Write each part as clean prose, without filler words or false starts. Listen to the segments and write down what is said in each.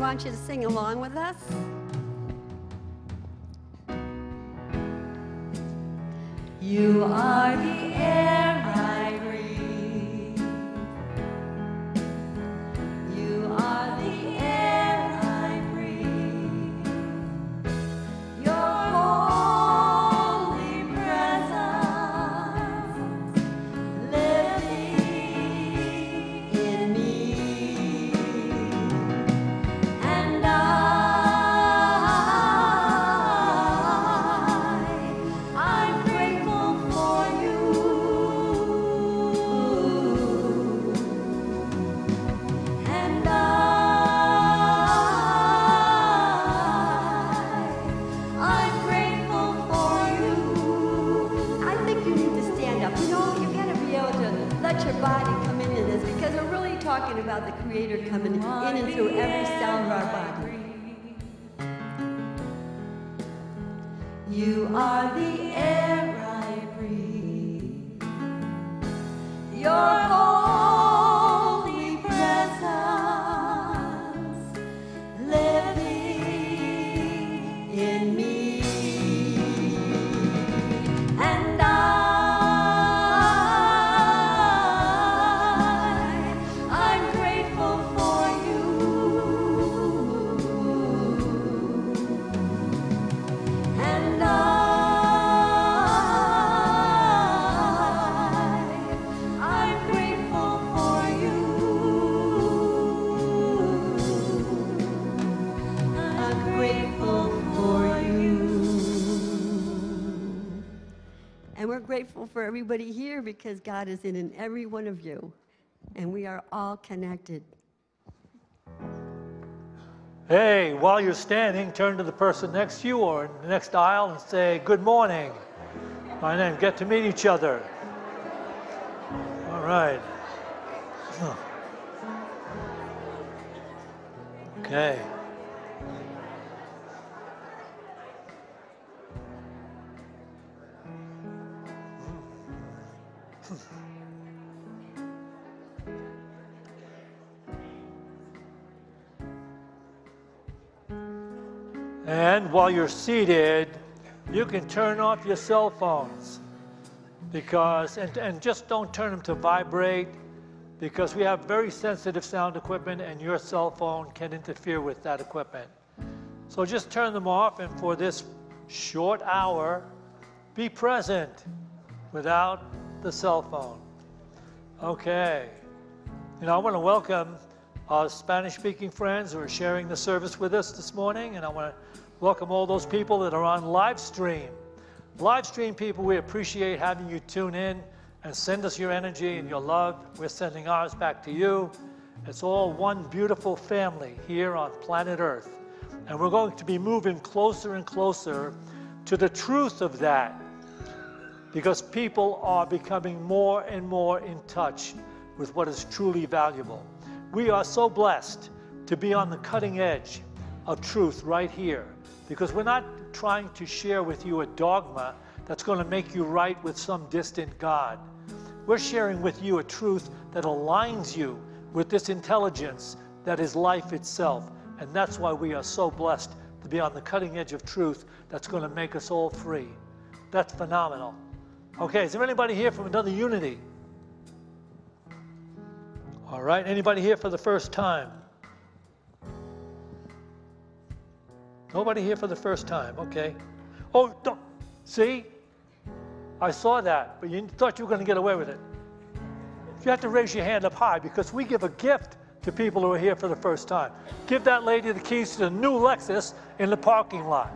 want you to sing along with us. You are the air I breathe. You are the air I breathe. Your holy presence living in me. And I'm grateful for you. And I'm grateful for you. I think you need to stand up. You know, you've got to be able to let your body come into this, because we're really talking about the Creator coming in and through every cell of our body. You are the air I breathe. Your holy presence living in me. And I'm grateful for you. And I'm grateful for you. I'm grateful for you. And we're grateful for everybody here, because God is in every one of you. And we are all connected. Hey, while you're standing, turn to the person next to you or in the next aisle and say, good morning. My name, get to meet each other. All right. Okay. And while you're seated, you can turn off your cell phones, because, and just don't turn them to vibrate, because we have very sensitive sound equipment and your cell phone can interfere with that equipment. So just turn them off, and for this short hour, be present without the cell phone. Okay. You know, I want to welcome our Spanish-speaking friends who are sharing the service with us this morning, and I want to welcome all those people that are on live stream. Live stream people, we appreciate having you tune in and send us your energy and your love. We're sending ours back to you. It's all one beautiful family here on planet Earth. And we're going to be moving closer and closer to the truth of that, because people are becoming more and more in touch with what is truly valuable. We are so blessed to be on the cutting edge of truth right here, because we're not trying to share with you a dogma that's going to make you right with some distant God. We're sharing with you a truth that aligns you with this intelligence that is life itself. And that's why we are so blessed to be on the cutting edge of truth that's going to make us all free. That's phenomenal. Okay, is there anybody here from another Unity? All right, anybody here for the first time? Nobody here for the first time, okay. Oh, don't, see? I saw that, but you thought you were going to get away with it. You have to raise your hand up high, because we give a gift to people who are here for the first time. Give that lady the keys to the new Lexus in the parking lot.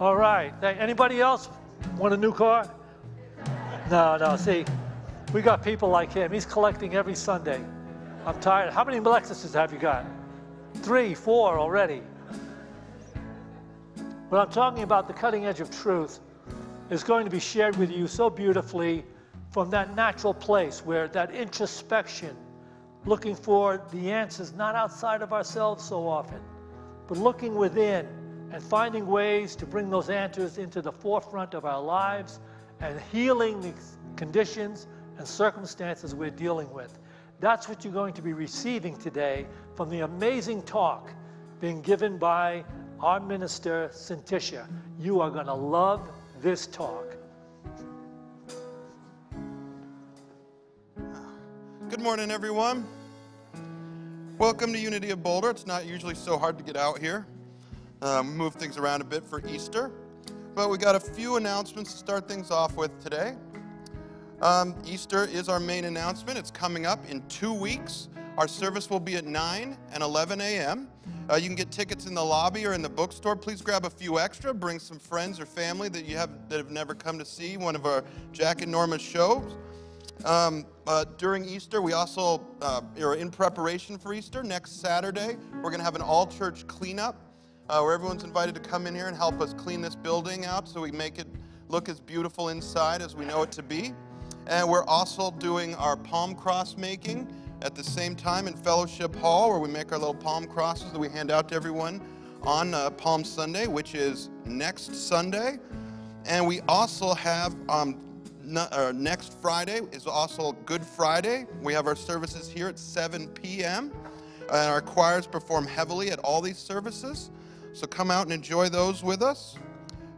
All right, anybody else want a new car? No, see, we got people like him. He's collecting every Sunday. I'm tired. How many Lexuses have you got? 3, 4 already. What I'm talking about, the cutting edge of truth, is going to be shared with you so beautifully from that natural place where that introspection, looking for the answers not outside of ourselves so often, but looking within and finding ways to bring those answers into the forefront of our lives and healing the conditions and circumstances we're dealing with. That's what you're going to be receiving today from the amazing talk being given by our minister, Cinticia. You are going to love this talk. Good morning, everyone. Welcome to Unity of Boulder. It's not usually so hard to get out here. Move things around a bit for Easter. But we got a few announcements to start things off with today. Easter is our main announcement. It's coming up in 2 weeks. Our service will be at 9 and 11 a.m. You can get tickets in the lobby or in the bookstore. Please grab a few extra. Bring some friends or family that have never come to see one of our Jack and Norma shows. During Easter, we also are in preparation for Easter. Next Saturday, we're going to have an all-church cleanup where everyone's invited to come in here and help us clean this building out so we make it look as beautiful inside as we know it to be. And we're also doing our palm cross making at the same time in Fellowship Hall, where we make our little palm crosses that we hand out to everyone on Palm Sunday, which is next Sunday. And we also have next Friday is also Good Friday. We have our services here at 7 p.m. And our choirs perform heavily at all these services. So come out and enjoy those with us.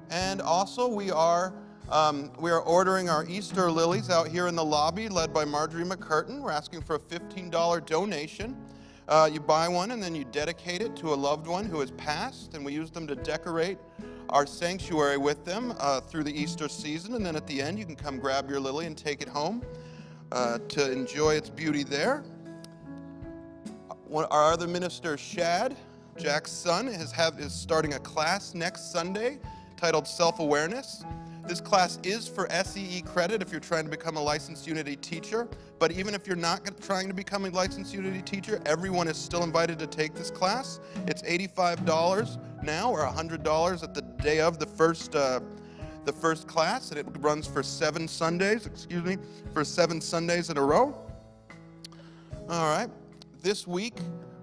And also we are ordering our Easter lilies out here in the lobby, led by Marjorie McCurtain. We're asking for a $15 donation. You buy one and then you dedicate it to a loved one who has passed, and we use them to decorate our sanctuary with them through the Easter season. And then at the end, you can come grab your lily and take it home to enjoy its beauty there. Our other minister, Shad, Jack's son, is starting a class next Sunday titled Self-Awareness. This class is for SEE credit if you're trying to become a licensed Unity teacher. But even if you're not trying to become a licensed Unity teacher, everyone is still invited to take this class. It's $85 now, or $100 at the day of the first class, and it runs for 7 Sundays. For 7 Sundays in a row. All right. This week,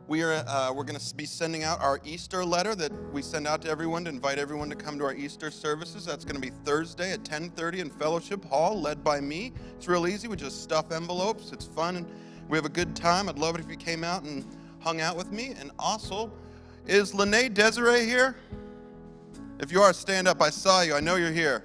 we're going to be sending out our Easter letter that we send out to everyone to invite everyone to come to our Easter services. That's going to be Thursday at 10:30 in Fellowship Hall, led by me. It's real easy. We just stuff envelopes. It's fun, and we have a good time. I'd love it if you came out and hung out with me. And also, is Lene Desiree here? If you are, stand up. I saw you. I know you're here.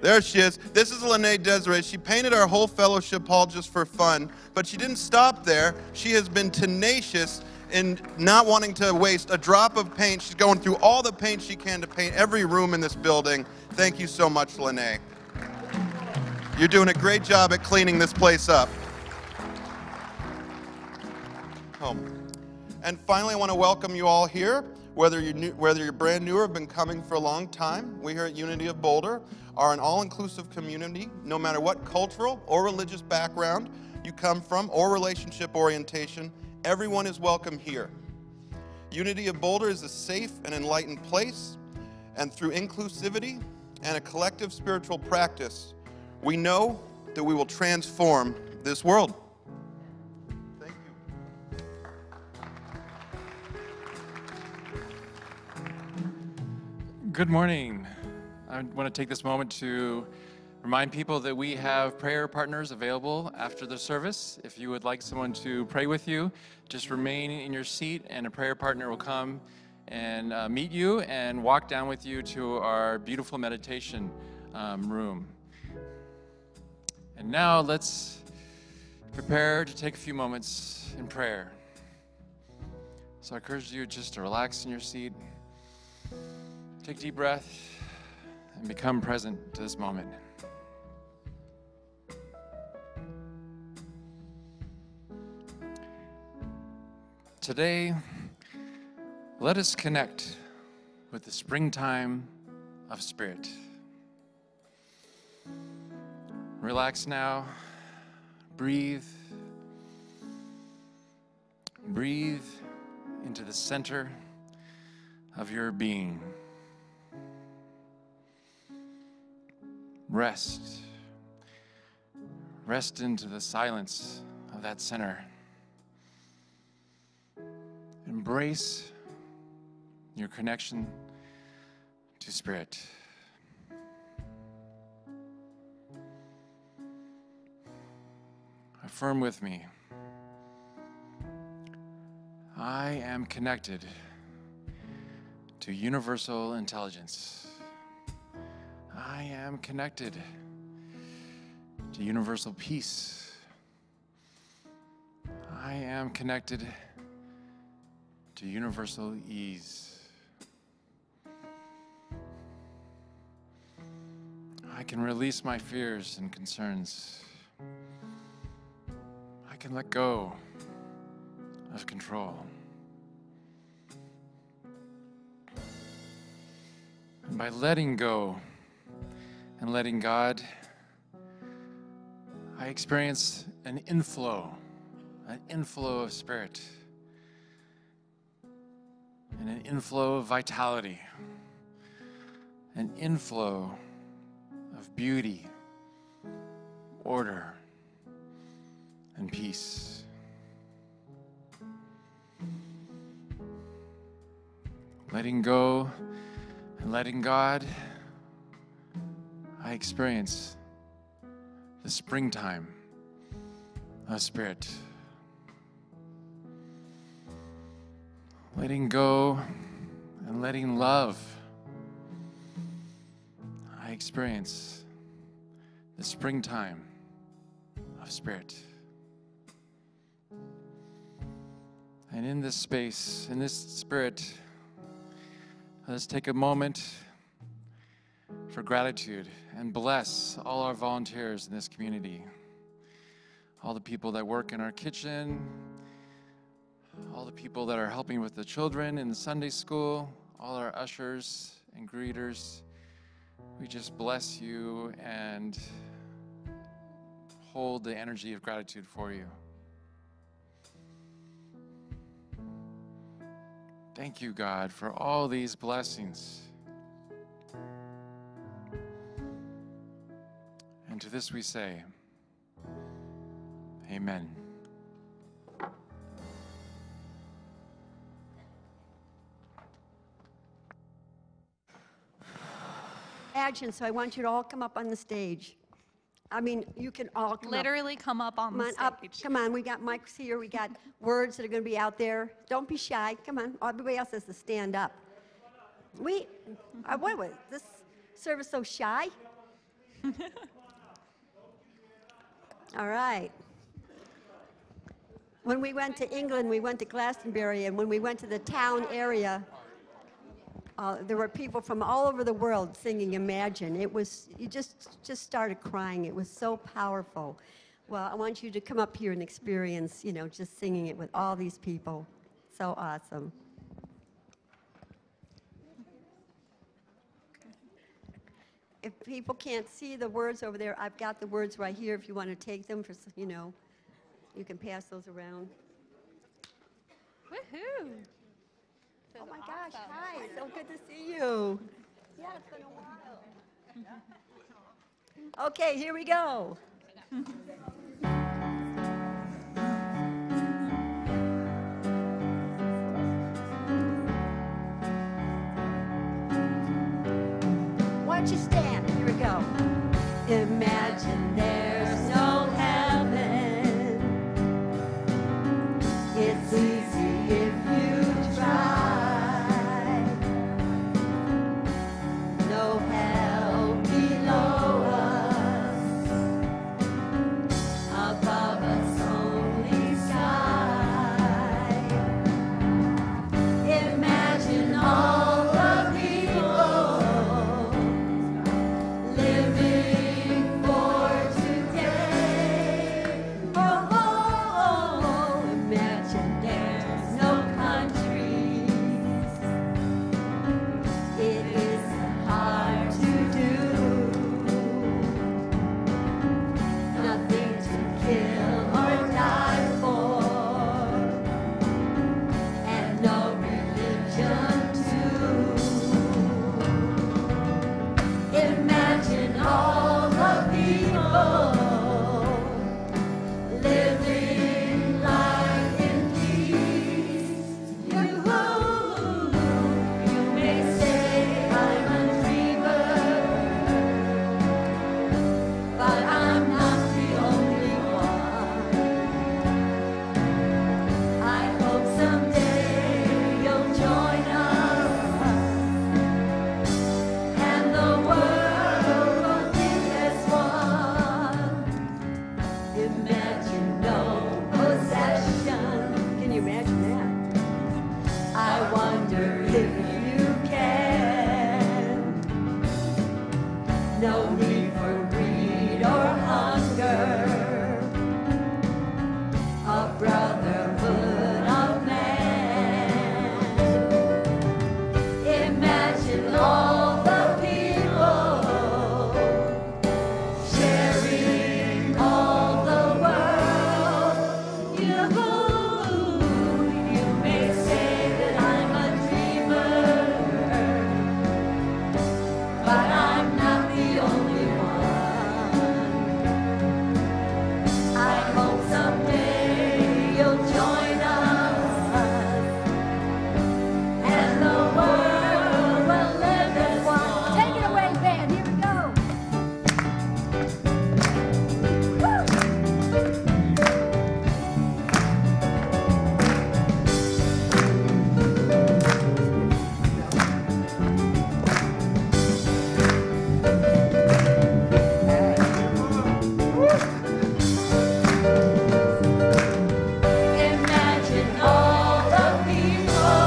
There she is. This is Lene Desiree. She painted our whole Fellowship Hall just for fun, but she didn't stop there. She has been tenacious in not wanting to waste a drop of paint. She's going through all the paint she can to paint every room in this building. Thank you so much, Lene. You're doing a great job at cleaning this place up. And finally, I want to welcome you all here. Whether you're brand new or have been coming for a long time, we here at Unity of Boulder are an all-inclusive community. No matter what cultural or religious background you come from or relationship orientation, everyone is welcome here. Unity of Boulder is a safe and enlightened place, and through inclusivity and a collective spiritual practice, we know that we will transform this world. Thank you. Good morning. I want to take this moment to remind people that we have prayer partners available after the service. If you would like someone to pray with you, just remain in your seat and a prayer partner will come and meet you and walk down with you to our beautiful meditation room. And now let's prepare to take a few moments in prayer. So I encourage you just to relax in your seat. Take a deep breath and become present to this moment. Today, let us connect with the springtime of spirit. Relax now. Breathe. Breathe into the center of your being. Rest. Rest into the silence of that center. Embrace your connection to Spirit. affirm with me. I am connected to universal intelligence. I am connected to universal peace. I am connected to universal ease. I can release my fears and concerns. I can let go of control. And by letting go and letting God, I experience an inflow of spirit, and an inflow of vitality, an inflow of beauty, order, and peace. Letting go and letting God, I experience the springtime of spirit. Letting go and letting love, I experience the springtime of spirit. And in this space, in this spirit, let's take a moment for gratitude and bless all our volunteers in this community, all the people that work in our kitchen, all the people that are helping with the children in the Sunday school, all our ushers and greeters. We just bless you and hold the energy of gratitude for you. Thank you, God, for all these blessings. And to this we say, Amen. Imagine, so I want you to all come up on the stage. I mean, you can all come Literally come up on Come the on stage. up. Come on, we got mics here. We got words that are going to be out there. Don't be shy. Come on. Everybody else has to stand up. Wait, this service so shy? All right. When we went to England, we went to Glastonbury, and when we went to the town area, there were people from all over the world singing Imagine. It was, you just started crying. It was so powerful. Well, I want you to come up here and experience, just singing it with all these people. So awesome. If people can't see the words over there, I've got the words right here if you want to take them for, you can pass those around. Woohoo! Oh my gosh, hi, so good to see you. Yeah, it's been a while. Okay, here we go. Why don't you stand? Here we go. Imagine there's no heaven. It's easy if you try. No hell below us, above us only sky. Imagine all the people living for need for greed or hunger, a brotherhood of man. Imagine all the people sharing all the world. You may say that I'm a dreamer, but I'm not the only one. I hope someday you'll join us, and the world will live as one. Take it away, band. Here we go. Imagine all the people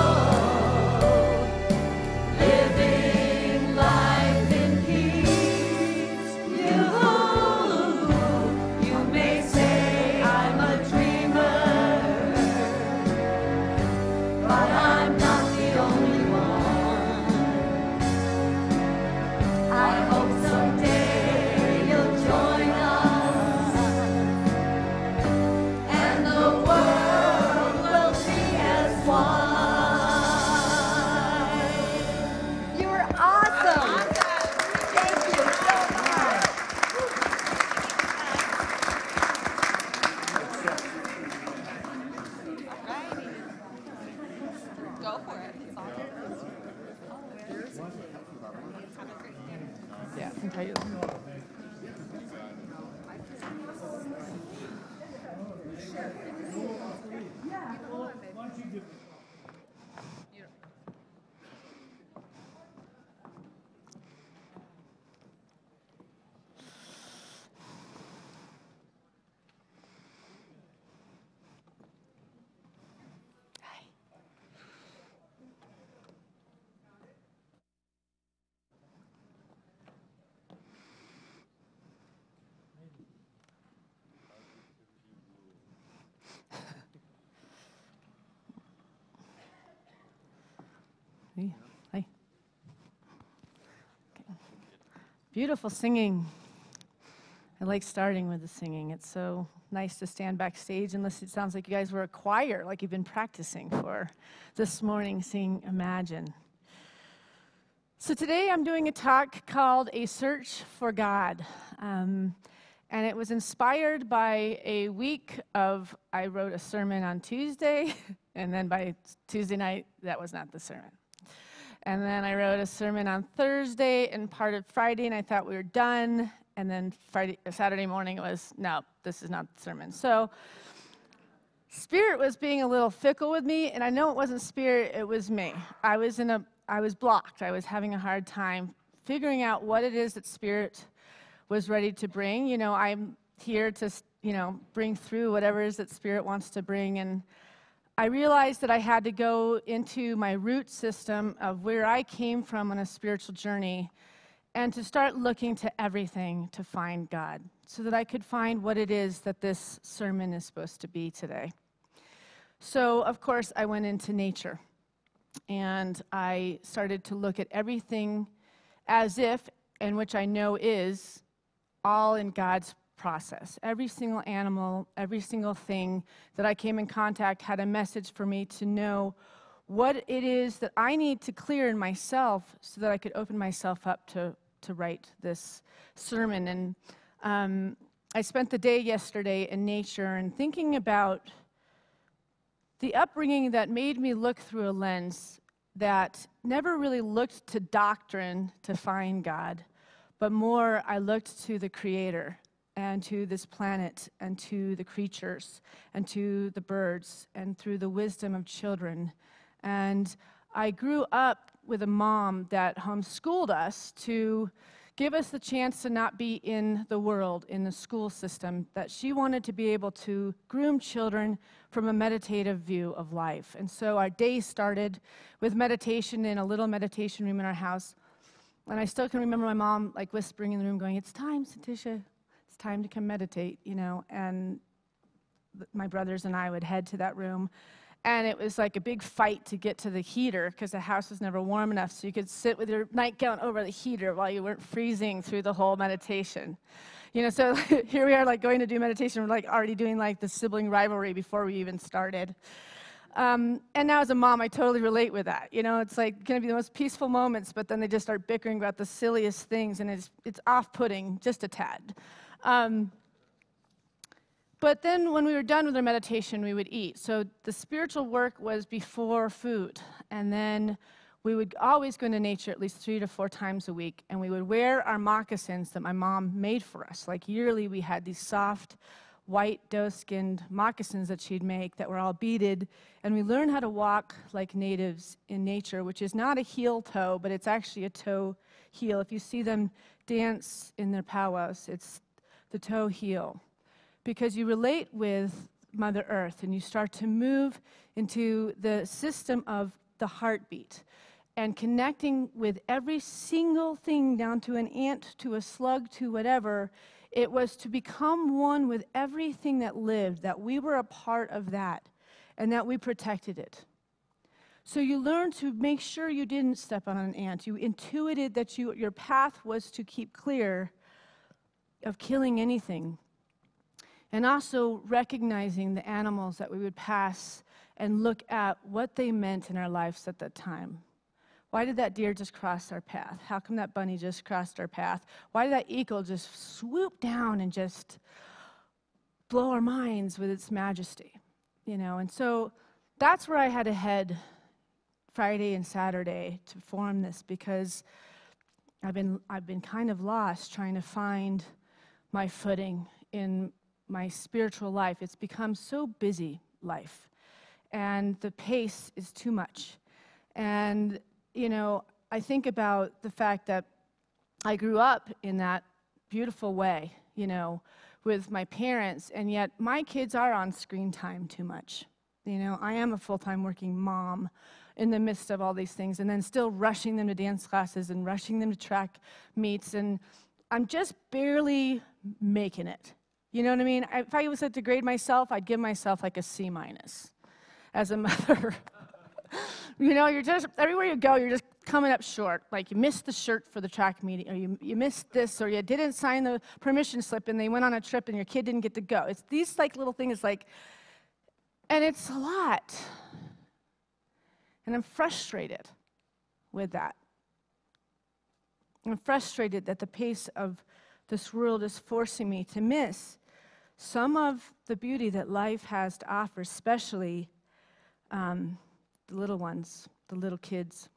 living life in peace. You may say I'm a dreamer, but I'm not the only one. I hope someday you'll join us, and the world will be as one. You were awesome. Thank you so much. Go for it. Yeah, I can tell you. Hey, hi. Okay. Beautiful singing. I like starting with the singing. It's so nice to stand backstage, unless it sounds like you guys were a choir, like you've been practicing for this morning, singing Imagine. So today I'm doing a talk called A Search for God. And it was inspired by a week of, I wrote a sermon on Tuesday, and then by Tuesday night, that was not the sermon. And then I wrote a sermon on Thursday and part of Friday, and I thought we were done. And then Saturday morning it was, no, this is not the sermon. So Spirit was being a little fickle with me, and I know it wasn't Spirit, it was me. I was blocked. I was having a hard time figuring out what it is that Spirit was ready to bring. You know, I'm here to, bring through whatever it is that Spirit wants to bring. And I realized that I had to go into my root system of where I came from on a spiritual journey and to start looking to everything to find God so that I could find what it is that this sermon is supposed to be today. So, of course, I went into nature and I started to look at everything as if, and which I know is, all in God's process. Every single animal, every single thing that I came in contact had a message for me to know what it is that I need to clear in myself so that I could open myself up to write this sermon. And I spent the day yesterday in nature and thinking about the upbringing that made me look through a lens that never really looked to doctrine to find God, but more I looked to the Creator and to this planet and to the creatures and to the birds and through the wisdom of children. And I grew up with a mom that homeschooled us to give us the chance to not be in the world, in the school system, that she wanted to be able to groom children from a meditative view of life. And so our day started with meditation in a little meditation room in our house. And I still can remember my mom like whispering in the room going, "It's time, Satisha, it's time to come meditate," and my brothers and I would head to that room. And it was like a big fight to get to the heater because the house was never warm enough so you could sit with your nightgown over the heater while you weren't freezing through the whole meditation. So here we are like going to do meditation. We're like already doing like the sibling rivalry before we even started. And now as a mom, I totally relate with that. It's like going to be the most peaceful moments, but then they just start bickering about the silliest things, and it's off-putting just a tad. But then when we were done with our meditation, we would eat. So the spiritual work was before food. And then we would always go into nature at least 3 to 4 times a week. And we would wear our moccasins that my mom made for us. Like yearly, we had these soft, white, doe-skinned moccasins that she'd make that were all beaded. And we learned how to walk like natives in nature, which is not a heel toe, but it's actually a toe heel. If you see them dance in their powwows, it's the toe heel. Because you relate with Mother Earth and you start to move into the system of the heartbeat and connecting with every single thing down to an ant, to a slug, to whatever. It was to become one with everything that lived, that we were a part of that and that we protected it. So you learned to make sure you didn't step on an ant. You intuited that your path was to keep clear of killing anything. And also recognizing the animals that we would pass and look at what they meant in our lives at that time. Why did that deer just cross our path? How come that bunny just crossed our path? Why did that eagle just swoop down and just blow our minds with its majesty? And so that's where I had to head Friday and Saturday to form this, because I've been kind of lost trying to find my footing in my spiritual life. It's become so busy life, and the pace is too much. And, I think about the fact that I grew up in that beautiful way, with my parents, and yet my kids are on screen time too much. I am a full-time working mom in the midst of all these things, and then still rushing them to dance classes and rushing them to track meets, and I'm just barely making it. You know what I mean? If I was to grade myself, I'd give myself like a C- as a mother. You're just, everywhere you go, you're just coming up short. Like you missed the shirt for the track meeting, or you missed this, or you didn't sign the permission slip and they went on a trip and your kid didn't get to go. It's these like little things and it's a lot. And I'm frustrated with that. I'm frustrated that the pace of this world is forcing me to miss some of the beauty that life has to offer, especially the little ones, the little kids.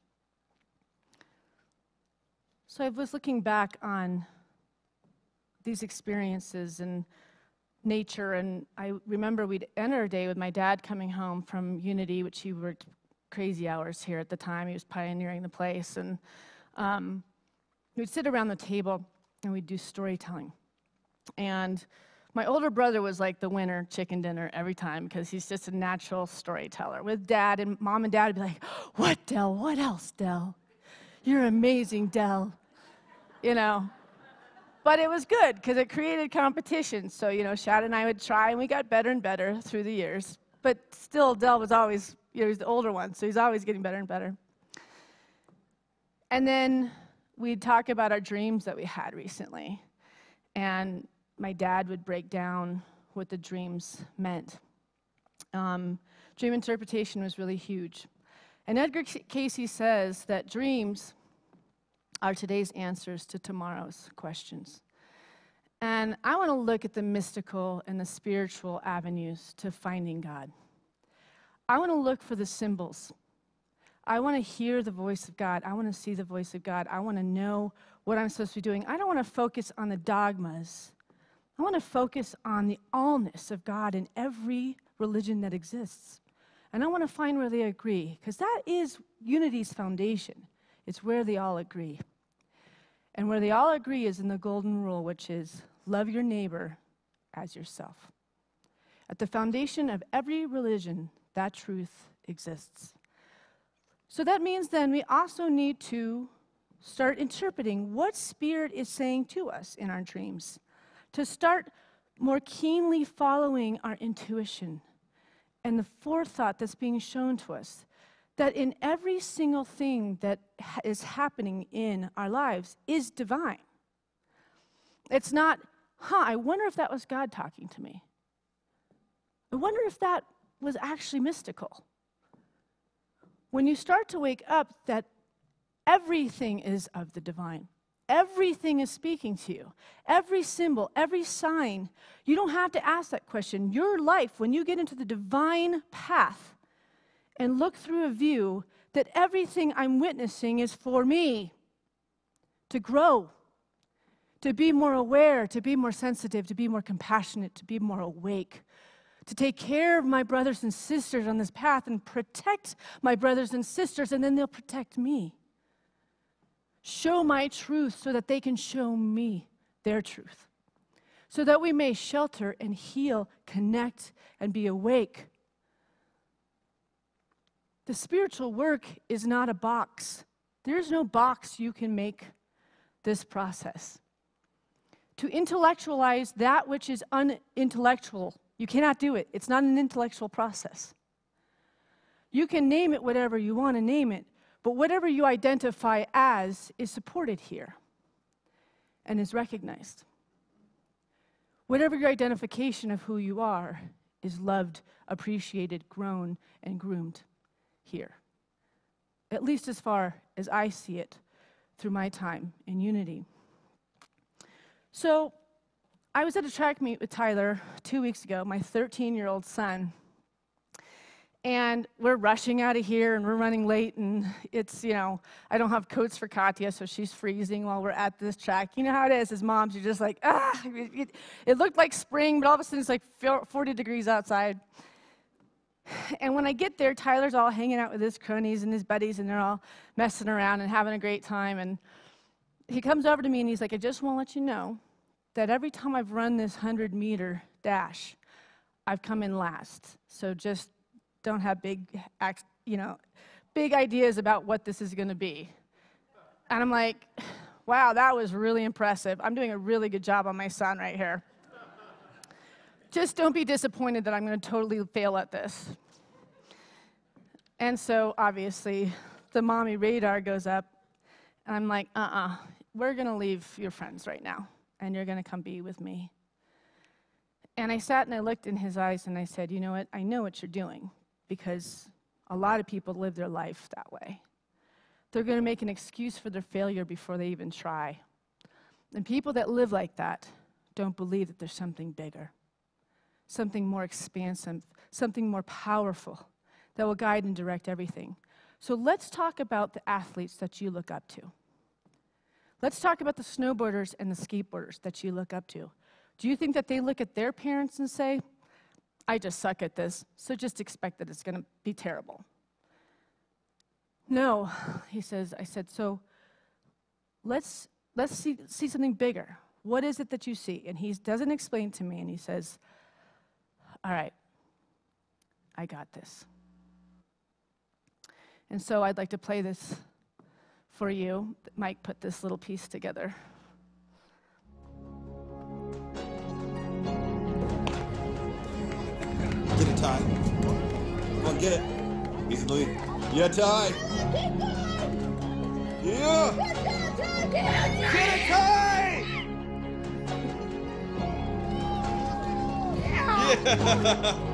So I was looking back on these experiences and nature, and I remember we'd end our day with my dad coming home from Unity, which he worked crazy hours here at the time. He was pioneering the place, and we'd sit around the table and we'd do storytelling. And my older brother was like the winner chicken dinner every time because he's just a natural storyteller. With Dad and Mom and Dad would be like, "What, Del? What else, Del? You're amazing, Del." But it was good because it created competition. So, Shad and I would try, and we got better and better through the years. But still, Del was always, he's the older one, so he's always getting better and better. And then we'd talk about our dreams that we had recently. And my dad would break down what the dreams meant. Dream interpretation was really huge. And Edgar Casey says that dreams are today's answers to tomorrow's questions. And I want to look at the mystical and the spiritual avenues to finding God. I want to look for the symbols. I want to hear the voice of God. I want to see the voice of God. I want to know what I'm supposed to be doing. I don't want to focus on the dogmas. I want to focus on the allness of God in every religion that exists. And I want to find where they agree, because that is Unity's foundation. It's where they all agree. And where they all agree is in the golden rule, which is love your neighbor as yourself. At the foundation of every religion, that truth exists. So that means then we also need to start interpreting what Spirit is saying to us in our dreams, to start more keenly following our intuition and the forethought that's being shown to us, that in every single thing that is happening in our lives is divine. It's not, I wonder if that was God talking to me. I wonder if that was actually mystical. When you start to wake up that everything is of the divine, everything is speaking to you, every symbol, every sign, you don't have to ask that question. Your life, when you get into the divine path and look through a view that everything I'm witnessing is for me to grow, to be more aware, to be more sensitive, to be more compassionate, to be more awake, to take care of my brothers and sisters on this path and protect my brothers and sisters, and then they'll protect me. Show my truth so that they can show me their truth, so that we may shelter and heal, connect, and be awake. The spiritual work is not a box. There's no box you can make this process. To intellectualize that which is unintellectual, you cannot do it. It's not an intellectual process. You can name it whatever you want to name it, but whatever you identify as is supported here and is recognized. Whatever your identification of who you are is loved, appreciated, grown, and groomed here. At least as far as I see it through my time in Unity. So I was at a track meet with Tyler 2 weeks ago, my 13-year-old son. And we're rushing out of here, and we're running late, and it's, I don't have coats for Katya, so she's freezing while we're at this track. You know how it is as moms, you're just like, it looked like spring, but all of a sudden it's like 40 degrees outside. And when I get there, Tyler's all hanging out with his cronies and his buddies, and they're all messing around and having a great time. And he comes over to me, and he's like, I just want to let you know that every time I've run this 100-meter dash, I've come in last. So just don't have big ideas about what this is going to be. And I'm like, wow, that was really impressive. I'm doing a really good job on my son right here. Just don't be disappointed that I'm going to totally fail at this. And so, obviously, the mommy radar goes up, and I'm like, we're going to leave your friends right now, and you're going to come be with me. And I sat and I looked in his eyes, and I said, you know what? I know what you're doing, because a lot of people live their life that way. They're going to make an excuse for their failure before they even try. And people that live like that don't believe that there's something bigger, something more expansive, something more powerful that will guide and direct everything. So let's talk about the athletes that you look up to. Let's talk about the snowboarders and the skateboarders that you look up to. Do you think that they look at their parents and say, I just suck at this, so just expect that it's going to be terrible? No, he says. I said, so let's see something bigger. What is it that you see? And he doesn't explain to me, and he says, all right, I got this. And so I'd like to play this for you. Mike put this little piece together. Get it, Ty. Come on, get it. He's in the lead. Yeah, Ty. Yeah. Get it, Ty. Yeah.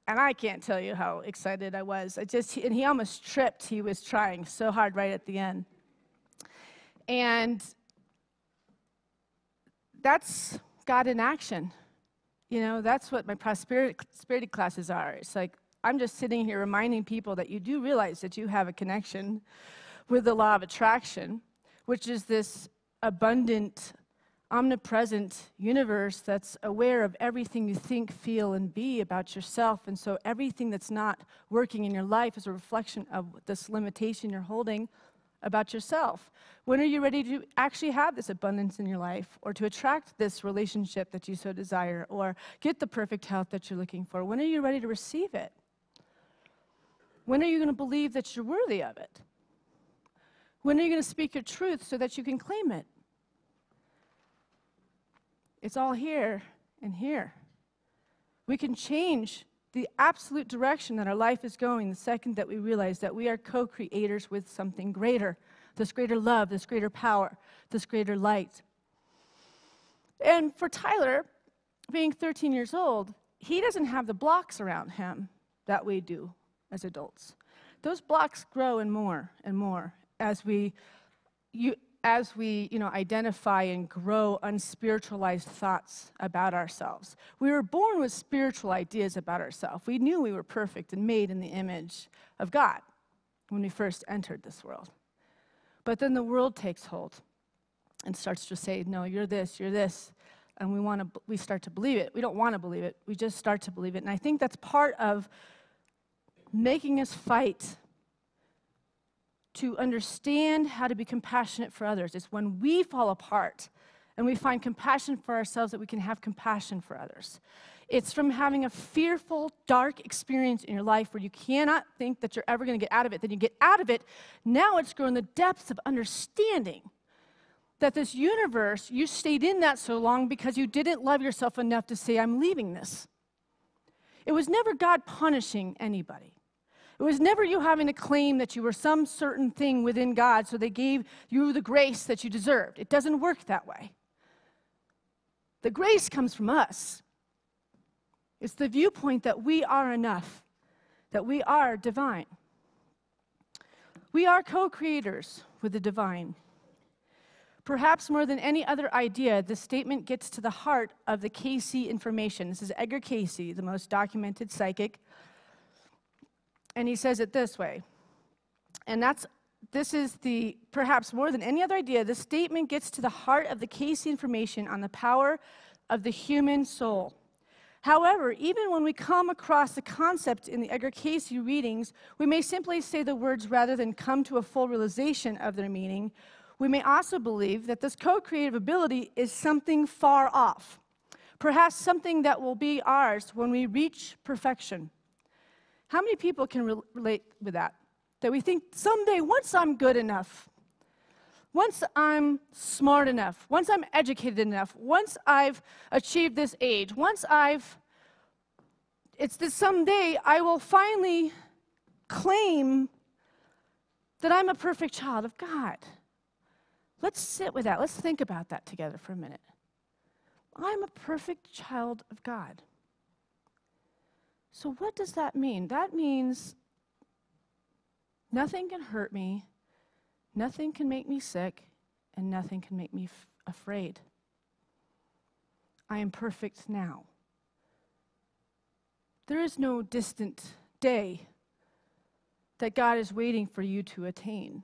And I can't tell you how excited I was. And he almost tripped. He was trying so hard right at the end. And that's God in action. That's what my prosperity classes are. It's like, I'm just sitting here reminding people that you do realize that you have a connection with the law of attraction, which is this abundant, omnipresent universe that's aware of everything you think, feel, and be about yourself. And so everything that's not working in your life is a reflection of this limitation you're holding about yourself? When are you ready to actually have this abundance in your life, or to attract this relationship that you so desire, or get the perfect health that you're looking for? When are you ready to receive it? When are you going to believe that you're worthy of it? When are you going to speak your truth so that you can claim it? It's all here and here. We can change the absolute direction that our life is going the second that we realize that we are co-creators with something greater, this greater love, this greater power, this greater light. And for Tyler, being 13 years old, he doesn't have the blocks around him that we do as adults. Those blocks grow and more as we identify and grow unspiritualized thoughts about ourselves. We were born with spiritual ideas about ourselves. We knew we were perfect and made in the image of God when we first entered this world. But then the world takes hold and starts to say, no, you're this, and we start to believe it. We don't want to believe it. We just start to believe it. And I think that's part of making us fight to understand how to be compassionate for others. It's when we fall apart and we find compassion for ourselves that we can have compassion for others. It's from having a fearful, dark experience in your life where you cannot think that you're ever going to get out of it. Then you get out of it. Now it's grown the depths of understanding that this universe, you stayed in that so long because you didn't love yourself enough to say, I'm leaving this. It was never God punishing anybody. It was never you having to claim that you were some certain thing within God, so they gave you the grace that you deserved. It doesn't work that way. The grace comes from us. It's the viewpoint that we are enough, that we are divine. We are co-creators with the divine. Perhaps more than any other idea, this statement gets to the heart of the Casey information. This is Edgar Casey, the most documented psychic. And he says it this way, and this is the, perhaps more than any other idea, this statement gets to the heart of the Casey information on the power of the human soul. However, even when we come across the concept in the Edgar Casey readings, we may simply say the words rather than come to a full realization of their meaning. We may also believe that this co-creative ability is something far off, perhaps something that will be ours when we reach perfection. How many people can relate with that? That we think someday, once I'm good enough, once I'm smart enough, once I'm educated enough, once I've achieved this age, it's this someday I will finally claim that I'm a perfect child of God. Let's sit with that. Let's think about that together for a minute. I'm a perfect child of God. So what does that mean? That means nothing can hurt me, nothing can make me sick, and nothing can make me afraid. I am perfect now. There is no distant day that God is waiting for you to attain.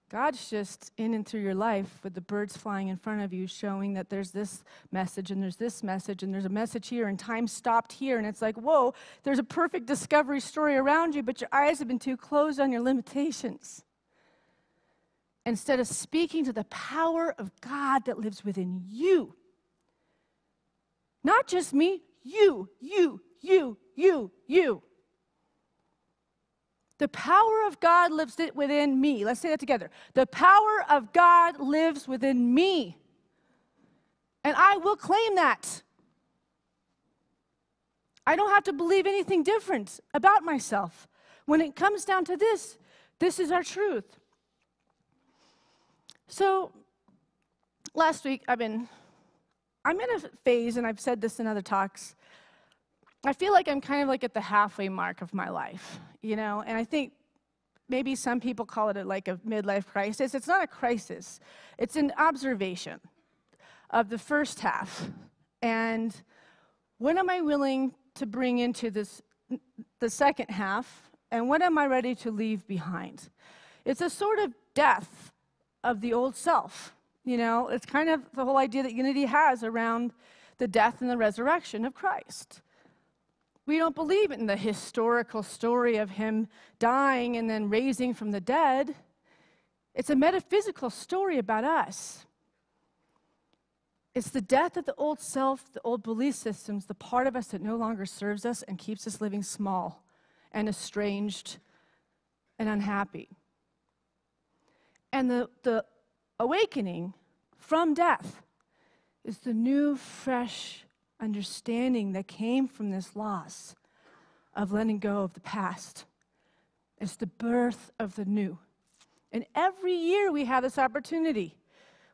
God's just in and through your life with the birds flying in front of you, showing that there's this message and there's this message and there's a message here and time stopped here. And it's like, whoa, there's a perfect discovery story around you, but your eyes have been too closed on your limitations. Instead of speaking to the power of God that lives within you. Not just me, you. The power of God lives within me. Let's say that together. The power of God lives within me. And I will claim that. I don't have to believe anything different about myself. When it comes down to this is our truth. So, last week I'm in a phase, and I've said this in other talks, I feel like I'm kind of like at the halfway mark of my life, and I think maybe some people call it like a midlife crisis. It's not a crisis. It's an observation of the first half. And what am I willing to bring into the second half, and what am I ready to leave behind? It's a sort of death of the old self. It's kind of the whole idea that Unity has around the death and the resurrection of Christ. We don't believe in the historical story of him dying and then raising from the dead. It's a metaphysical story about us. It's the death of the old self, the old belief systems, the part of us that no longer serves us and keeps us living small and estranged and unhappy. And the awakening from death is the new, fresh understanding that came from this loss of letting go of the past. It's the birth of the new. And every year we have this opportunity.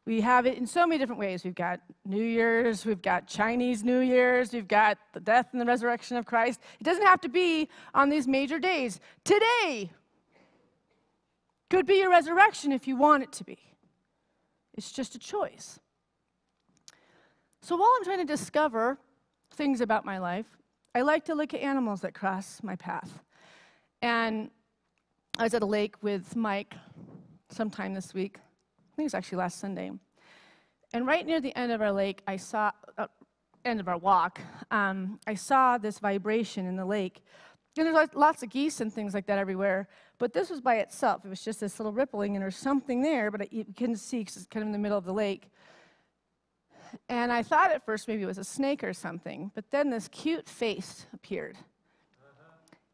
We have it in so many different ways. We've got New Year's, we've got Chinese New Year's, we've got the death and the resurrection of Christ. It doesn't have to be on these major days. Today could be your resurrection if you want it to be. It's just a choice. So while I'm trying to discover things about my life, I like to look at animals that cross my path. And I was at a lake with Mike sometime this week. I think it was actually last Sunday. And right near the end of our lake, end of our walk, I saw this vibration in the lake. And there's lots of geese and things like that everywhere. But this was by itself. It was just this little rippling, and there's something there, but you couldn't see because it's kind of in the middle of the lake. And I thought at first maybe it was a snake or something, but then this cute face appeared.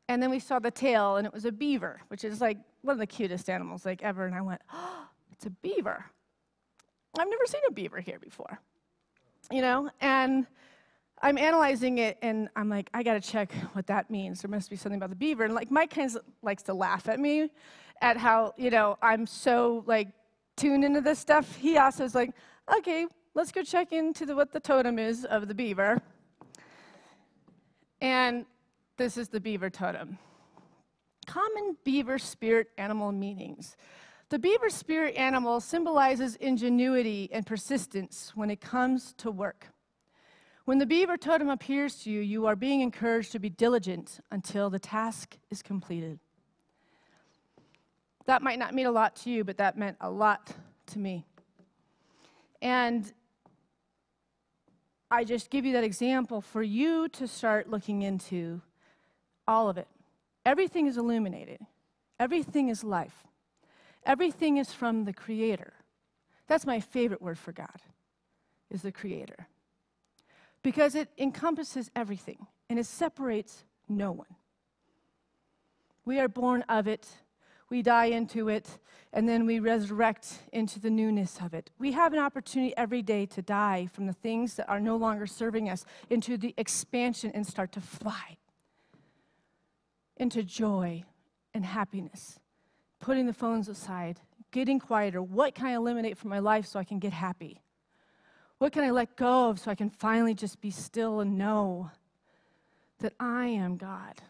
And then we saw the tail, and it was a beaver, which is like one of the cutest animals like ever. And I went, oh, it's a beaver. I've never seen a beaver here before, and I'm analyzing it, and I'm like, I got to check what that means. There must be something about the beaver. And like Mike kind of likes to laugh at me at how, I'm so like tuned into this stuff. He also is like, okay, let's go check into what the totem is of the beaver. And this is the beaver totem. Common beaver spirit animal meanings. The beaver spirit animal symbolizes ingenuity and persistence when it comes to work. When the beaver totem appears to you, you are being encouraged to be diligent until the task is completed. That might not mean a lot to you, but that meant a lot to me. And I just give you that example for you to start looking into all of it. Everything is illuminated. Everything is life. Everything is from the Creator. That's my favorite word for God, is the Creator. Because it encompasses everything, and it separates no one. We are born of it, we die into it, and then we resurrect into the newness of it. We have an opportunity every day to die from the things that are no longer serving us into the expansion and start to fly into joy and happiness. Putting the phones aside, getting quieter. What can I eliminate from my life so I can get happy? What can I let go of so I can finally just be still and know that I am God?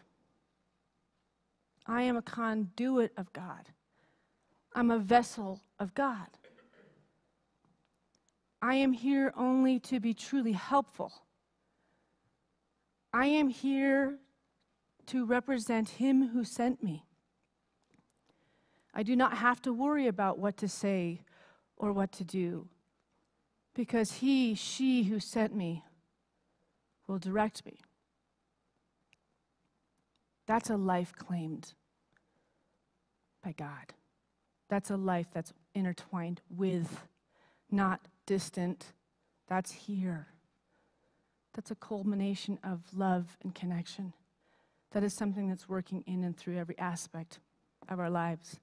I am a conduit of God. I'm a vessel of God. I am here only to be truly helpful. I am here to represent Him who sent me. I do not have to worry about what to say or what to do, because He, she who sent me will direct me. That's a life claimed by God. That's a life that's intertwined with, not distant. That's here. That's a culmination of love and connection. That is something that's working in and through every aspect of our lives.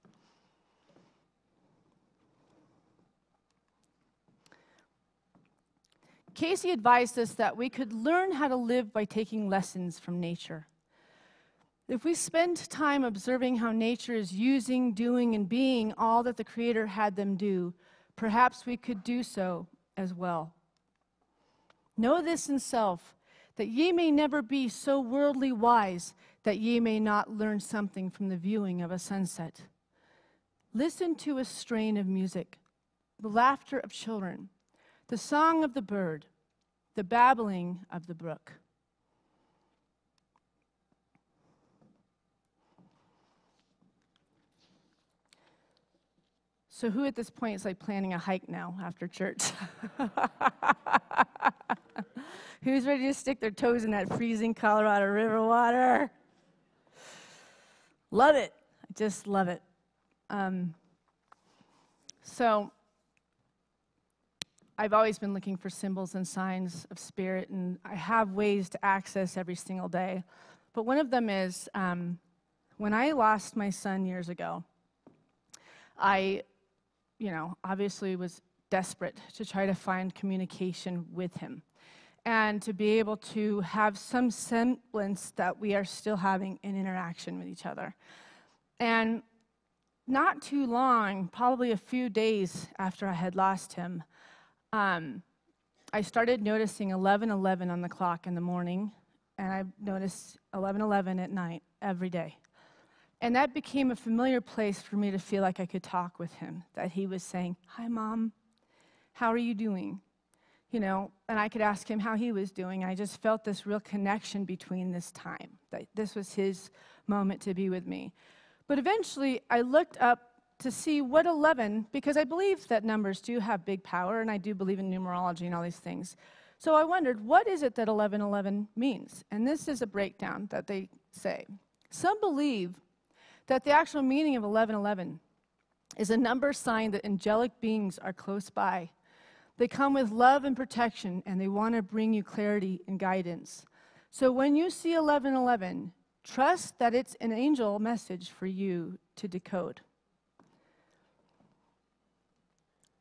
Casey advised us that we could learn how to live by taking lessons from nature. If we spend time observing how nature is using, doing, and being all that the Creator had them do, perhaps we could do so as well. Know this in self, that ye may never be so worldly wise that ye may not learn something from the viewing of a sunset. Listen to a strain of music, the laughter of children, the song of the bird, the babbling of the brook. So who at this point is like planning a hike now after church? Who's ready to stick their toes in that freezing Colorado River water? Love it. I just love it. So I've always been looking for symbols and signs of spirit, and I have ways to access every single day. But one of them is when I lost my son years ago, I, obviously was desperate to try to find communication with him and to be able to have some semblance that we are still having an interaction with each other. And not too long, probably a few days after I had lost him, I started noticing 11:11 on the clock in the morning, and I noticed 11:11 at night every day. And that became a familiar place for me to feel like I could talk with him, that he was saying, "Hi, Mom, how are you doing?" And I could ask him how he was doing. I just felt this real connection between this time, that this was his moment to be with me. But eventually, I looked up to see what 11, because I believe that numbers do have big power, and I do believe in numerology and all these things. So I wondered, what is it that 11:11 means? And this is a breakdown that they say. Some believe that the actual meaning of 11:11 is a number sign that angelic beings are close by. They come with love and protection, and they want to bring you clarity and guidance. So when you see 11:11, trust that it's an angel message for you to decode.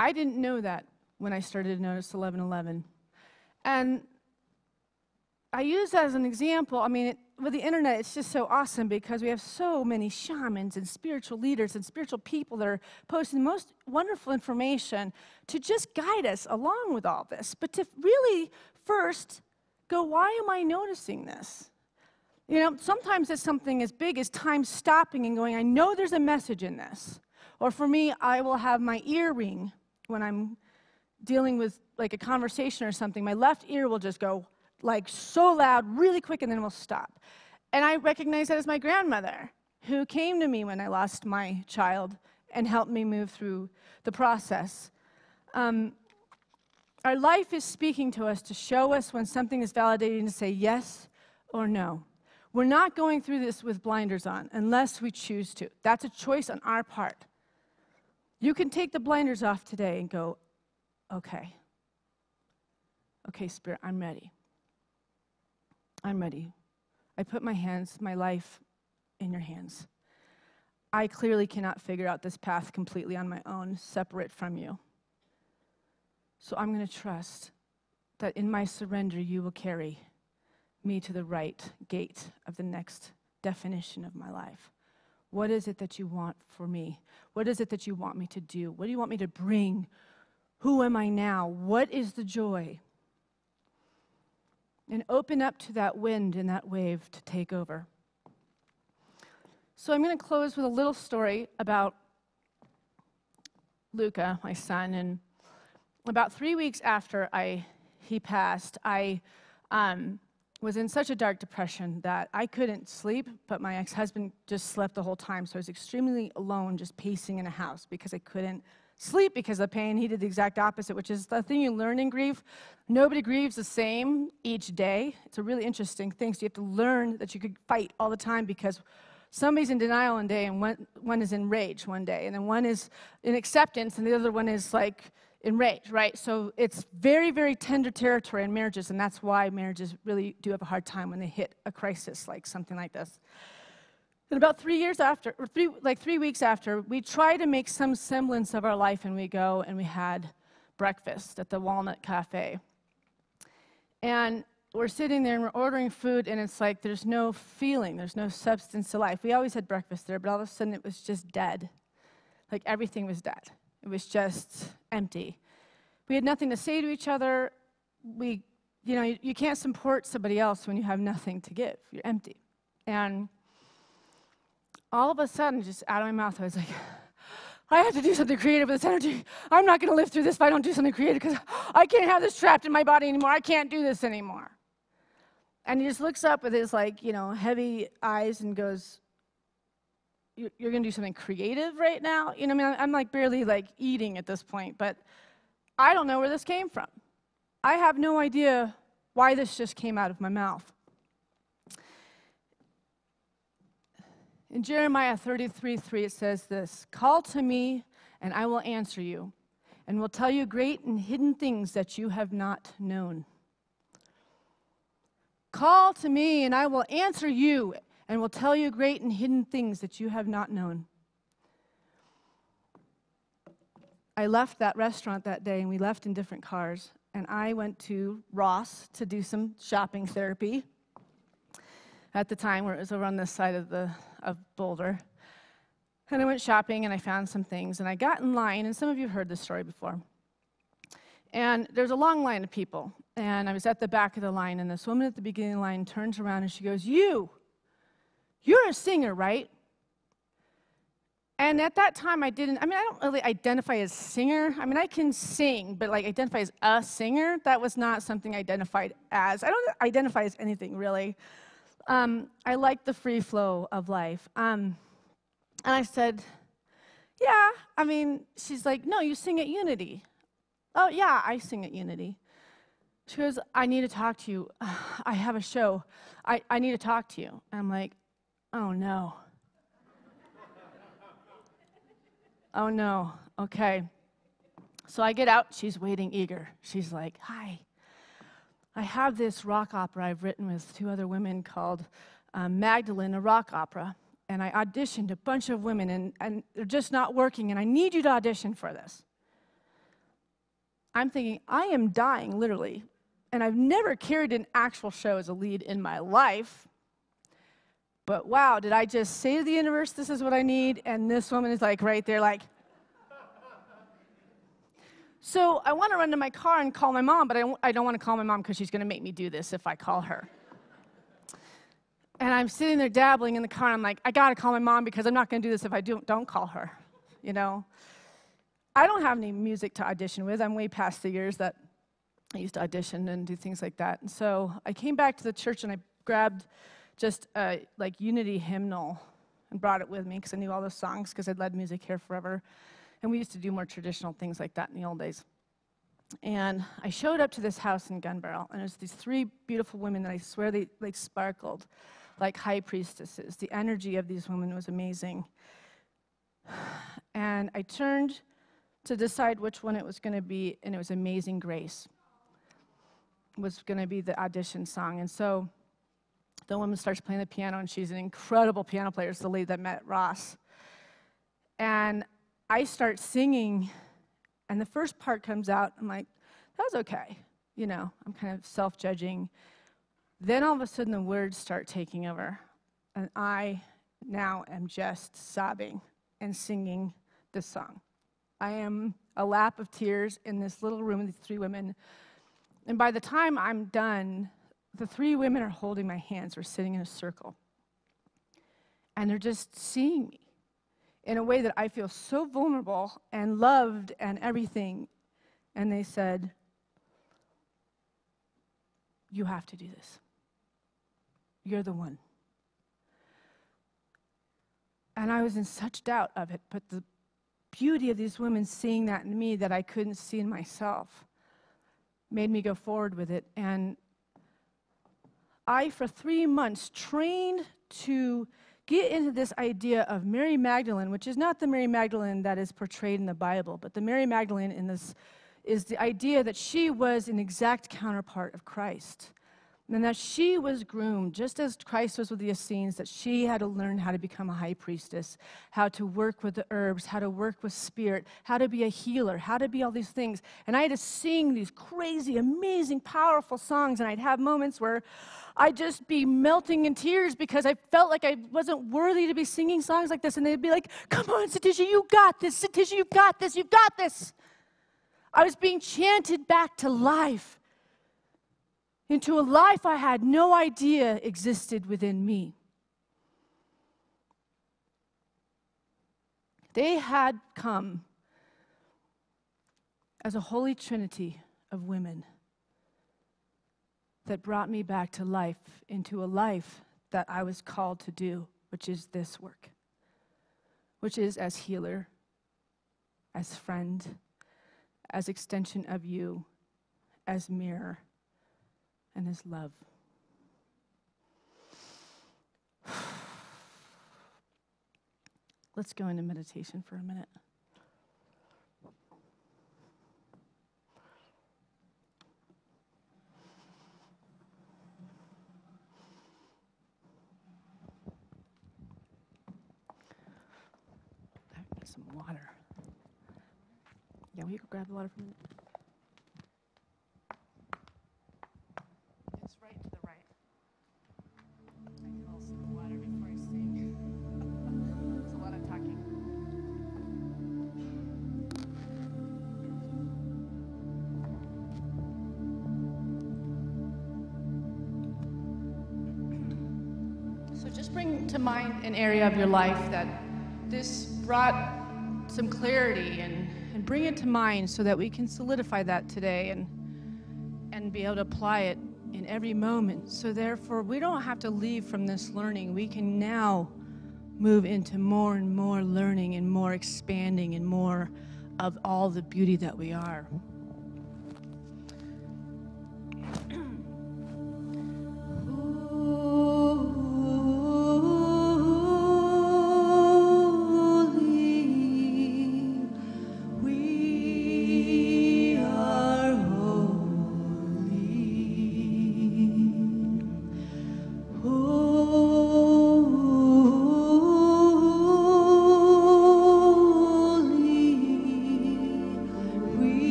I didn't know that when I started to notice 11:11. And I use that as an example. With the internet, it's just so awesome because we have so many shamans and spiritual leaders and spiritual people that are posting the most wonderful information to just guide us along with all this. But to really first go, why am I noticing this? Sometimes it's something as big as time stopping and going, I know there's a message in this. Or for me, I will have my ear ring when I'm dealing with like a conversation or something. My left ear will just go like so loud, really quick, and then it will stop. And I recognize that as my grandmother, who came to me when I lost my child and helped me move through the process. Our life is speaking to us to show us when something is validating, to say yes or no. We're not going through this with blinders on unless we choose to. That's a choice on our part. You can take the blinders off today and go, okay, Spirit, I'm ready. I'm ready. I put my hands, my life in your hands. I clearly cannot figure out this path completely on my own, separate from you. So I'm going to trust that in my surrender, you will carry me to the right gate of the next definition of my life. What is it that you want for me? What is it that you want me to do? What do you want me to bring? Who am I now? What is the joy? And open up to that wind and that wave to take over. So I'm going to close with a little story about Luca, my son. And about 3 weeks after he passed, I was in such a dark depression that I couldn't sleep, but my ex-husband just slept the whole time. So I was extremely alone, just pacing in a house because I couldn't sleep because of the pain. He did the exact opposite, which is the thing you learn in grief. Nobody grieves the same each day. It's a really interesting thing. So you have to learn that you could fight all the time because somebody's in denial one day and one is in rage one day. And then one is in acceptance and the other one is like in rage, right? So it's very, very tender territory in marriages, and that's why marriages really do have a hard time when they hit a crisis like something like this. And about 3 years after, or 3 weeks after, we try to make some semblance of our life, and we go and we had breakfast at the Walnut Cafe. And we're sitting there and we're ordering food, and it's like there's no feeling, there's no substance to life. We always had breakfast there, but all of a sudden it was just dead. Like everything was dead. It was just empty. We had nothing to say to each other. You can't support somebody else when you have nothing to give. You're empty. And all of a sudden, just out of my mouth, I was like, I have to do something creative with this energy. I'm not going to live through this if I don't do something creative because I can't have this trapped in my body anymore. I can't do this anymore. And he just looks up with his heavy eyes and goes, you're going to do something creative right now? I'm like barely eating at this point, but I don't know where this came from. I have no idea why this just came out of my mouth. In Jeremiah 33:3, it says this, "Call to me, and I will answer you, and will tell you great and hidden things that you have not known." Call to me, and I will answer you, and will tell you great and hidden things that you have not known. I left that restaurant that day, and we left in different cars, and I went to Ross to do some shopping therapy at the time, where it was over on this side of Boulder. And I went shopping, and I found some things, and I got in line, and some of you have heard this story before. And there's a long line of people, and I was at the back of the line, and this woman at the beginning of the line turns around, and she goes, you're a singer, right? And at that time, I don't really identify as singer. I mean, I can sing, but like identify as a singer, that was not something I identified as. I don't identify as anything, really. I like the free flow of life. And I said, yeah, she's like, no, you sing at Unity. Oh, yeah, I sing at Unity. She goes, I need to talk to you. I have a show. I need to talk to you. And I'm like, oh, no. Oh, no. Okay. So I get out. She's waiting eager. She's like, hi. I have this rock opera I've written with 2 other women called Magdalene, a rock opera. And I auditioned a bunch of women, and they're just not working, and I need you to audition for this. I'm thinking, I am dying, literally. And I've never carried an actual show as a lead in my life. But wow, did I just say to the universe, this is what I need? And this woman is like right there, like. So I want to run to my car and call my mom, but I don't want to call my mom because she's going to make me do this if I call her. And I'm sitting there dabbling in the car, and I'm like, I got to call my mom because I'm not going to do this if I don't call her, you know? I don't have any music to audition with. I'm way past the years that I used to audition and do things like that. And so I came back to the church, and I grabbed just a Unity hymnal and brought it with me because I knew all those songs because I'd led music here forever. And we used to do more traditional things like that in the old days. And I showed up to this house in Gun Barrel, and there's these 3 beautiful women that I swear they sparkled like high priestesses. The energy of these women was amazing. And I turned to decide which one it was going to be, and it was Amazing Grace. It was going to be the audition song. And so the woman starts playing the piano, and she's an incredible piano player. It's the lady that met Ross. And I start singing, and the first part comes out. I'm like, that was okay. You know, I'm kind of self-judging. Then all of a sudden, the words start taking over, and I now am just sobbing and singing this song. I am a lap of tears in this little room with these 3 women, and by the time I'm done, the 3 women are holding my hands. We're sitting in a circle, and they're just seeing me in a way that I feel so vulnerable and loved and everything, and they said, you have to do this. You're the one. And I was in such doubt of it, but the beauty of these women seeing that in me that I couldn't see in myself made me go forward with it. And I, for 3 months, trained to get into this idea of Mary Magdalene, which is not the Mary Magdalene that is portrayed in the Bible, but the Mary Magdalene in this is the idea that she was an exact counterpart of Christ. And that she was groomed, just as Christ was with the Essenes, that she had to learn how to become a high priestess, how to work with the herbs, how to work with spirit, how to be a healer, how to be all these things. And I had to sing these crazy, amazing, powerful songs, and I'd have moments where I'd just be melting in tears because I felt like I wasn't worthy to be singing songs like this. And they'd be like, come on, Satisha, you got this. Satisha, you got this. You got this. I was being chanted back to life, into a life I had no idea existed within me. They had come as a holy trinity of women that brought me back to life, into a life that I was called to do, which is this work, which is as healer, as friend, as extension of you, as mirror, and His love. Let's go into meditation for a minute. I need some water. Yeah, will you go grab the water for a minute? It's right to the right. I can also sip water before I sing. It's a lot of talking. So just bring to mind an area of your life that this brought some clarity and bring it to mind so that we can solidify that today and be able to apply it in every moment. So therefore, we don't have to leave from this learning. We can now move into more and more learning and more expanding and more of all the beauty that we are.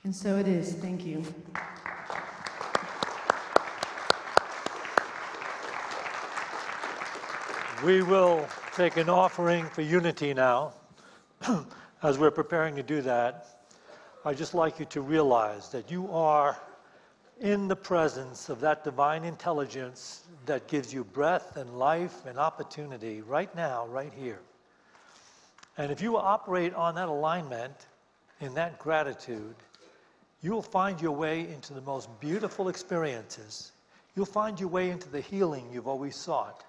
And so it is. Thank you. We will take an offering for unity now. As we're preparing to do that, I'd just like you to realize that you are in the presence of that divine intelligence that gives you breath and life and opportunity right now, right here. And if you operate on that alignment, in that gratitude, you will find your way into the most beautiful experiences. You'll find your way into the healing you've always sought,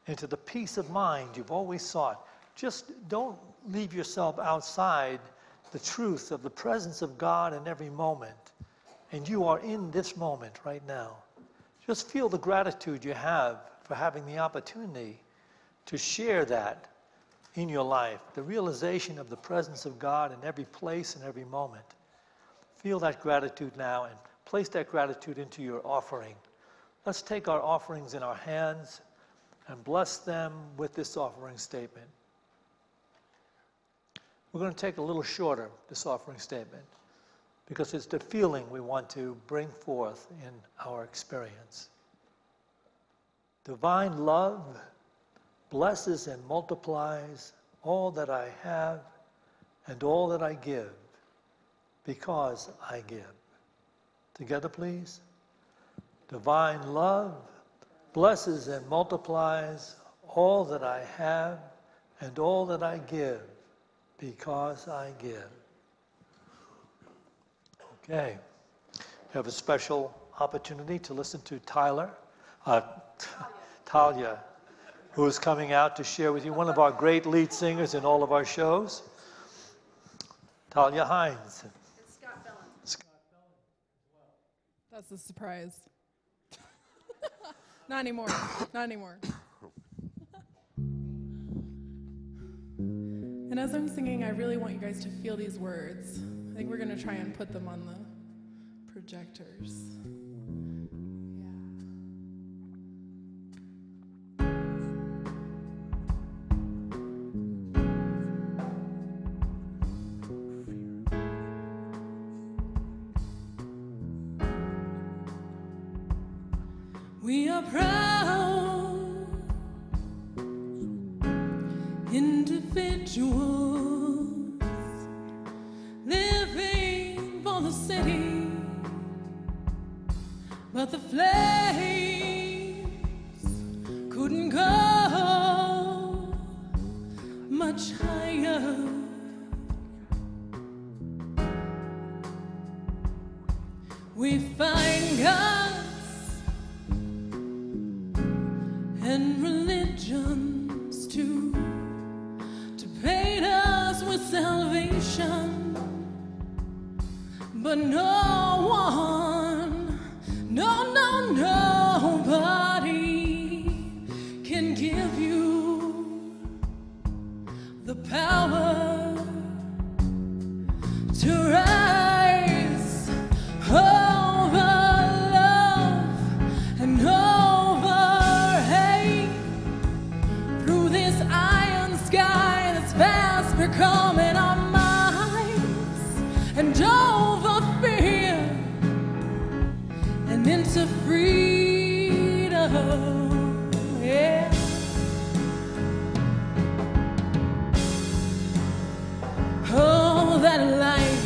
into the peace of mind you've always sought. Just don't leave yourself outside the truth of the presence of God in every moment. And you are in this moment right now. Just feel the gratitude you have for having the opportunity to share that in your life, the realization of the presence of God in every place and every moment. Feel that gratitude now and place that gratitude into your offering. Let's take our offerings in our hands and bless them with this offering statement. We're going to take a little shorter, this offering statement, because it's the feeling we want to bring forth in our experience. Divine love blesses and multiplies all that I have and all that I give, because I give. Together, please. Divine love blesses and multiplies all that I have and all that I give, because I give. Okay. We have a special opportunity to listen to Talia, who is coming out to share with you, one of our great lead singers in all of our shows. Talia Hines. It's Scott Bellin. That's a surprise. Not anymore. Not anymore. And as I'm singing, I really want you guys to feel these words. I think we're going to try and put them on the projectors. We are proud individuals living for the city, but the flames couldn't go much higher. We find God and religions to paint us with salvation, but no one, nobody can give you the power to rise over love and over hate, through this iron sky that's fast becoming our minds, and over fear and into freedom. Yeah. Oh, that light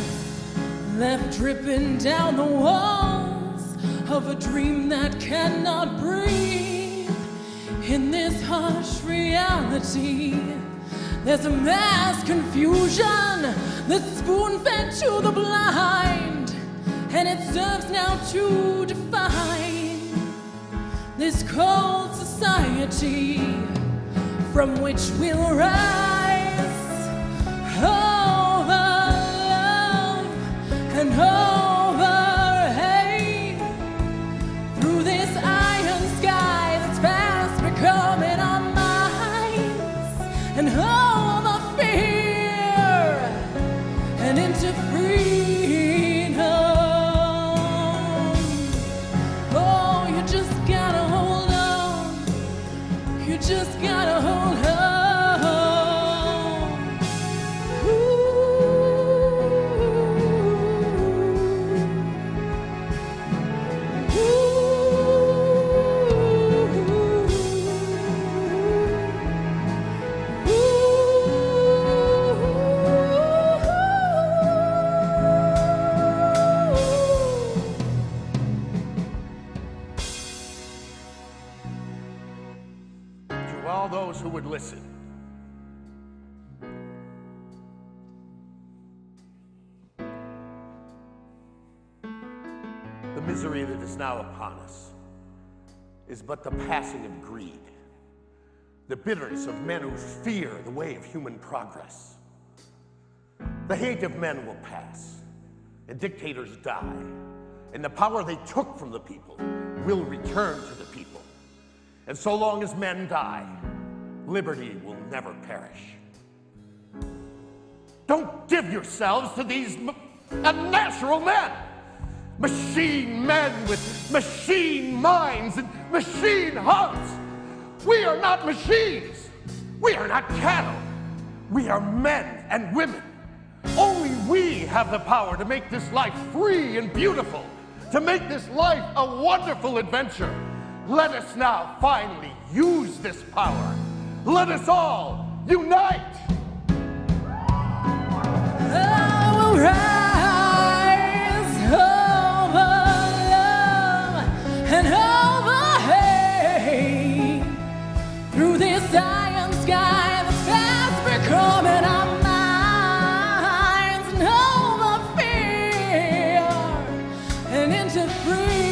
left dripping down the walls of a dream that cannot breathe. In this harsh reality, there's a mass confusion that's spoon-fed to the blind, and it serves now to define this cold society from which we'll rise over love and over hate, through this iron sky that's fast becoming our minds, and over fear and into freedom. Oh, you just gotta hold on. You just gotta hold on. To all those who would listen, the misery that is now upon us is but the passing of greed, the bitterness of men who fear the way of human progress. The hate of men will pass, and dictators die, and the power they took from the people will return to the people. And so long as men die, liberty will never perish. Don't give yourselves to these unnatural men. Machine men with machine minds and machine hearts. We are not machines. We are not cattle. We are men and women Only we have the power to make this life free and beautiful, to make this life a wonderful adventure. Let us now finally use this power. Let us all unite. I will rise over love and over hate through this iron sky that's fast becoming our minds, and over fear and into freedom.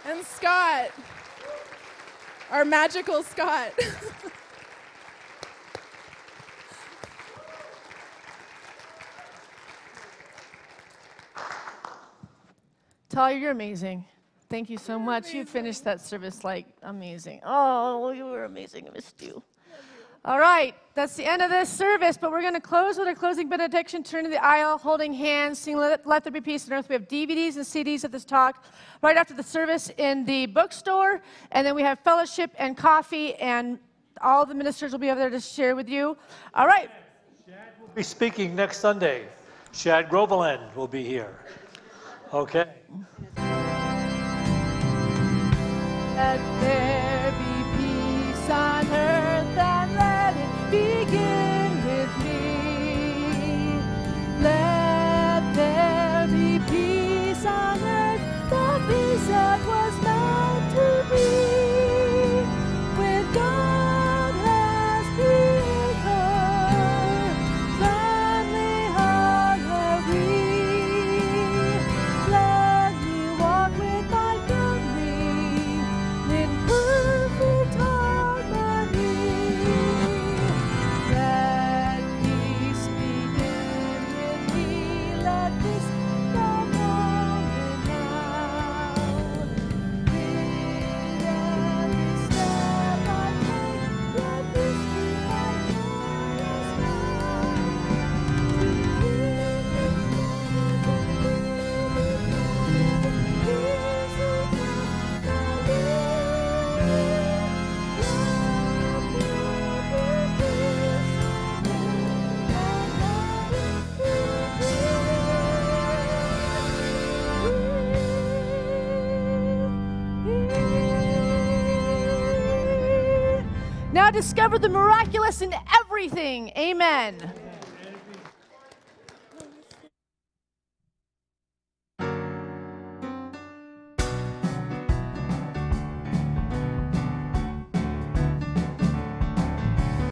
And Scott, our magical Scott. Talia, you're amazing. Thank you so much. You finished that service like amazing. Oh, you were amazing. I missed you. All right, that's the end of this service, but we're going to close with a closing benediction, turn to the aisle, holding hands, sing Let There Be Peace on Earth. We have DVDs and CDs of this talk right after the service in the bookstore, and then we have fellowship and coffee, and all the ministers will be over there to share with you. All right. Shad will be speaking next Sunday. Shad Groveland will be here. Okay. Let there be peace on earth, and let it begin with me. Let there be peace on earth, the peace that was meant to be. With God has created, family harmony. Let me walk with my family in perfect harmony. Let peace begin with me. Let this come on now. With every step I take, let this be my joyous Now discover the miraculous in everything. Amen.